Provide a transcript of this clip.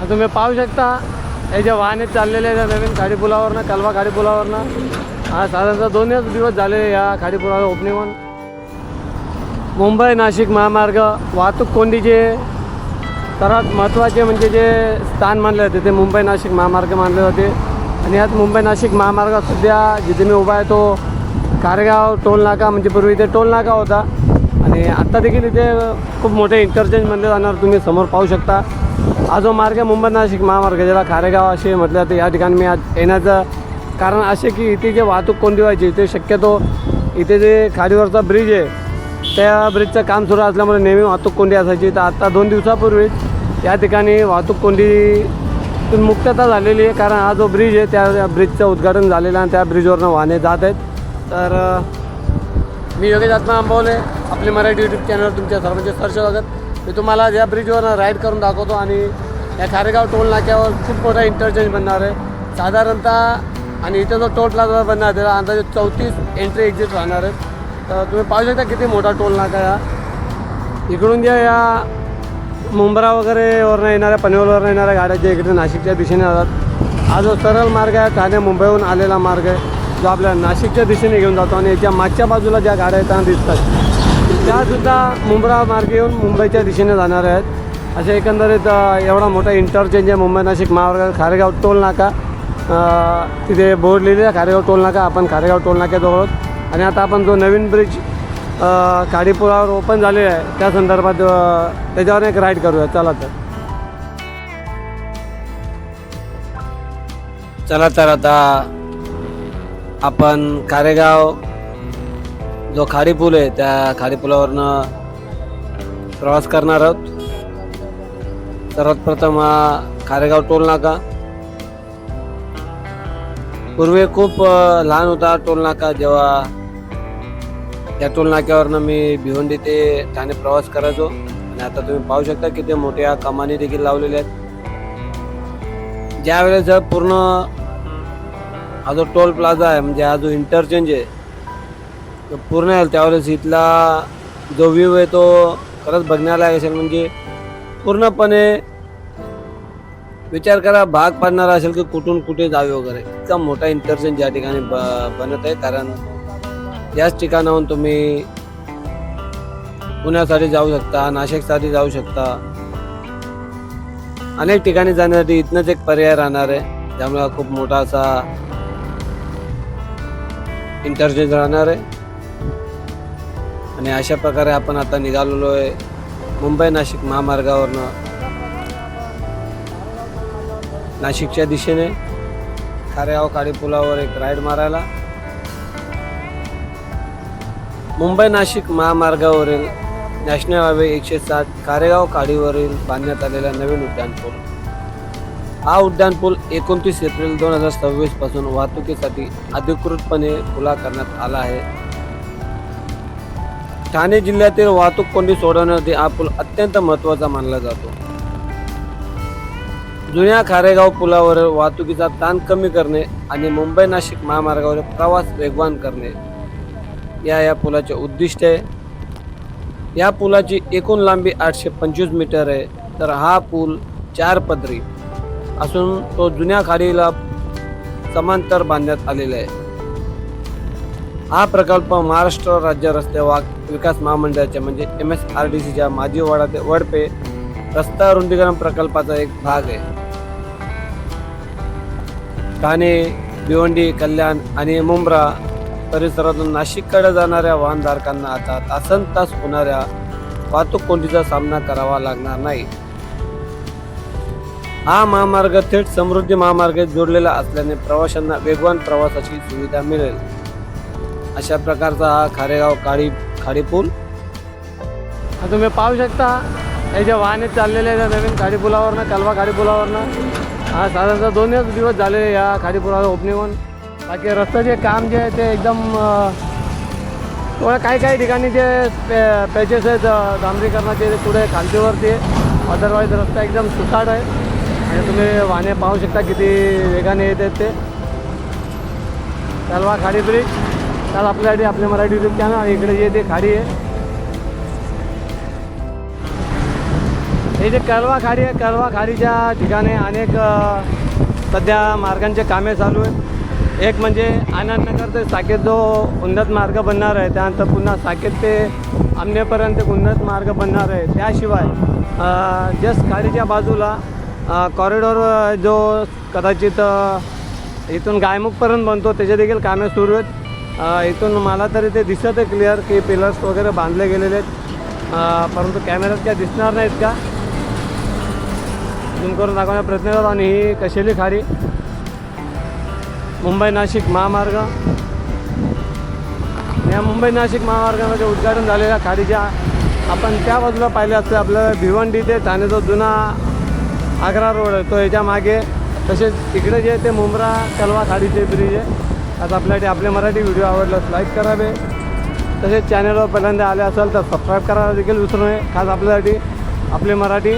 तुम्ही पाहू शकता हे जे वाहने चाललेले आहेत नवीन खाडीपुलावरनं, कलवा खाडीपुलावरनं. हा साधारणतः 2च दिवस झाले या खाडीपुलावर ओपनिंग होऊन. मुंबई नाशिक महामार्ग वाहतूक कोंडीचे सर्वात महत्त्वाचे म्हणजे जे स्थान मानले जाते ते मुंबई नाशिक महामार्ग मानले जाते. आणि यात मुंबई नाशिक महामार्गात सध्या जिथे मी उभा आहे तो कारेगाव टोल नाका, म्हणजे पूर्वी इथे टोल नाका होता आणि आत्ता देखील इथे खूप मोठे इंटरचेंज बनले जाणार. तुम्ही समोर पाहू शकता हा जो मार्ग आहे मुंबई नाशिक महामार्ग, ज्याला खारेगाव असे म्हटलं जाते. या ठिकाणी मी आज येण्याचं कारण असे की इथे जे वाहतूक कोंडी व्हायची, इथे शक्यतो इथे जे खाडीवरचा ब्रिज आहे त्या ब्रिजचं काम सुरू असल्यामुळे नेहमी वाहतूक कोंडी असायची. तर आत्ता 2 दिवसापूर्वीच या ठिकाणी वाहतूक कोंडीतून मुक्तता झालेली आहे, कारण हा जो ब्रिज आहे त्या ब्रिजचं उद्घाटन झालेलं आहे आणि त्या ब्रिजवरनं वाहने जात आहेत. तर मी योगेश आत्मा आंबवले, आपले मराठी यूट्यूब चॅनलवर तुमच्या सर्वांचे सहर्ष स्वागत. मी तुम्हाला या ब्रिजवरनं राईड करून दाखवतो आणि या खारेगाव टोल नाक्यावर खूप मोठा इंटरचेंज बनणार आहे साधारणतः. आणि इथं जो टोल प्लाझा बनणार आहे त्याला अंदाजे 34 एंट्री एक्झिट राहणार आहेत. तर तुम्ही पाहू शकता किती मोठा टोल नाका या इकडून ज्या या मुंब्रा वगैरेवरनं येणाऱ्या, पनवेलवरनं येणाऱ्या गाड्या ज्या इकडे नाशिकच्या दिशेने जातात. हा जो सरळ मार्ग आहे ठाणे मुंबईहून आलेला मार्ग आहे जो आपल्या नाशिकच्या दिशेने घेऊन जातो. आणि याच्या मागच्या बाजूला ज्या गाड्या येताना दिसतात त्यासुद्धा मुंब्रा मार्ग येऊन मुंबईच्या दिशेने जाणार आहेत. असे एकंदरीत एवढा मोठा इंटरचेंज आहे मुंबई नाशिक महामार्ग. खारेगाव टोल नाका तिथे बोर्ड लिहिलेला खारेगाव टोल नाका. आपण खारेगाव टोल नाक्याजवळ आहोत आणि आता आपण जो नवीन ब्रिज खाडीपुलावर ओपन झालेला आहे त्या संदर्भात त्याच्यावर एक राईड करूया. चला तर आता आपण खारेगाव जो खाडीपूल आहे त्या खाडीपुलावरनं प्रवास करणार आहोत. सर्वात प्रथम हा खारेगाव टोल नाका. पूर्वी खूप लहान होता टोल नाका, जेव्हा या टोल नाक्यावरनं मी भिवंडी ते ठाणे प्रवास करायचो. आणि आता तुम्ही पाहू शकता किती मोठ्या कमानी देखील लावलेल्या आहेत. ज्यावेळेस पूर्ण हा जो टोल प्लाझा आहे म्हणजे हा जो इंटरचेंज आहे तो पूर्ण आहे त्यावेळेस इथला जो व्ह्यू आहे तो खरंच बघण्यालायक असेल. म्हणजे पूर्णपणे विचार करा भाग पाडणारा असेल की कुठून कुठे जावे वगैरे. इतका मोठा इंटरचेंज या ठिकाणी बनत आहे, कारण याच ठिकाणाहून तुम्ही पुण्यासाठी जाऊ शकता, नाशिकसाठी जाऊ शकता, अनेक ठिकाणी जाण्यासाठी इथनंच एक पर्याय राहणार आहे. त्यामुळे खूप मोठा असा इंटरचेंज राहणार आहे. आणि अशा प्रकारे आपण आता निघालेलो आहे मुंबई नाशिक महामार्गावरनं नाशिकच्या दिशेने खारेगाव खाडीपुलावर एक राईड मारायला. मुंबई नाशिक महामार्गावरील नॅशनल हायवे 160 खारेगाव खाडीवरील बांधण्यात आलेला नवीन उड्डाणपूल. हा उड्डाणपूल 29 एप्रिल 2026 पासून वाहतुकीसाठी अधिकृतपणे खुला करण्यात आला आहे. ठाणे जिल्ह्यातील वाहतूक कोंडी सोडवण्यासाठी हा पूल अत्यंत महत्त्वाचा मानला जातो. जुन्या खारेगाव पुलावर वाहतुकीचा ताण कमी करणे आणि मुंबई नाशिक महामार्गावर प्रवास वेगवान करणे या पुलाचे उद्दिष्ट आहे. या पुलाची एकूण लांबी 825 मीटर आहे. तर हा पूल 4 पदरी असून तो जुन्या खाडीला समांतर बांधण्यात आलेला आहे. हा प्रकल्प महाराष्ट्र राज्य रस्ते विकास महामंडळाच्या म्हणजे MSRDCच्या माजी वडपे रस्ता रुंदीकरण प्रकल्पाचा एक भाग आहे. ठाणे, भिवंडी, कल्याण आणि मुंब्रा परिसरातून नाशिककडे जाणाऱ्या वाहनधारकांना आता तासनतास होणाऱ्या वाहतूक कोंडीचा सामना करावा लागणार नाही. हा महामार्ग थेट समृद्धी महामार्ग जोडलेला असल्याने प्रवाशांना वेगवान प्रवासाची सुविधा मिळेल. अशा प्रकारचा हा खारेगाव खाडीपूल तुम्ही पाहू शकता. हे जे वाहने चाललेले आहेत नवीन खाडीपुलावरनं, कलवा खाडीपुलावरनं. हा साधारणतः 2च दिवस झाले या खाडीपुलावर ओपनिंग होऊन. बाकी रस्त्याचे काम जे आहे ते एकदम थोडं काही ठिकाणी जे पॅचेस आहेत डांबरीकरणाचे ते पुढे खालतीवरती आहे. अदरवाईज रस्ता एकदम सुसाट आहे आणि तुम्ही वाहने पाहू शकता किती वेगाने येत आहेत ते. कलवा खाडी ब्रिज त्याला आपल्यासाठी आपले मराठी यूट्यूब चॅनल. इकडे जे ते खाडी आहे हे जे कळवा खाडी आहे, कळवा खाडीच्या ठिकाणी अनेक सध्या मार्गांचे कामे चालू आहेत. एक म्हणजे आनंदनगर ते साकेत जो उन्नत मार्ग बनणार आहे, त्यानंतर पुन्हा साकेत ते आमनेपर्यंत एक उन्नत मार्ग बनणार आहे. त्याशिवाय जस्ट खाडीच्या बाजूला कॉरिडॉर जो कदाचित इथून गायमुखपर्यंत बनतो त्याचे देखील कामे सुरू आहेत. इथून मला तरी ते दिसत आहे क्लिअर की पिलर्स वगैरे बांधले गेलेले आहेत, परंतु कॅमेऱ्यात काय दिसणार नाहीत का, झूम करून दाखवण्याचा प्रयत्न करतो. आणि ही कशेली खाडी, मुंबई नाशिक महामार्ग. या मुंबई नाशिक महामार्गामध्ये उद्घाटन झालेल्या खाडीच्या आपण त्या बाजूला पाहिलं असतं आपलं भिवंडी ते ठाणे जो जुना आग्रा रोड आहे तो याच्या मागे. तसेच इकडे जे ते मुंब्रा कलवा खाडीचे ब्रिज आहे. आता आपल्यासाठी आपले मराठी व्हिडिओ आवडल्यास लाईक करावे, तसेच चॅनलवर पहिल्यांदा आले असेल तर सबस्क्राईब करायला देखील विसरू नये. खास आपल्यासाठी आपले मराठी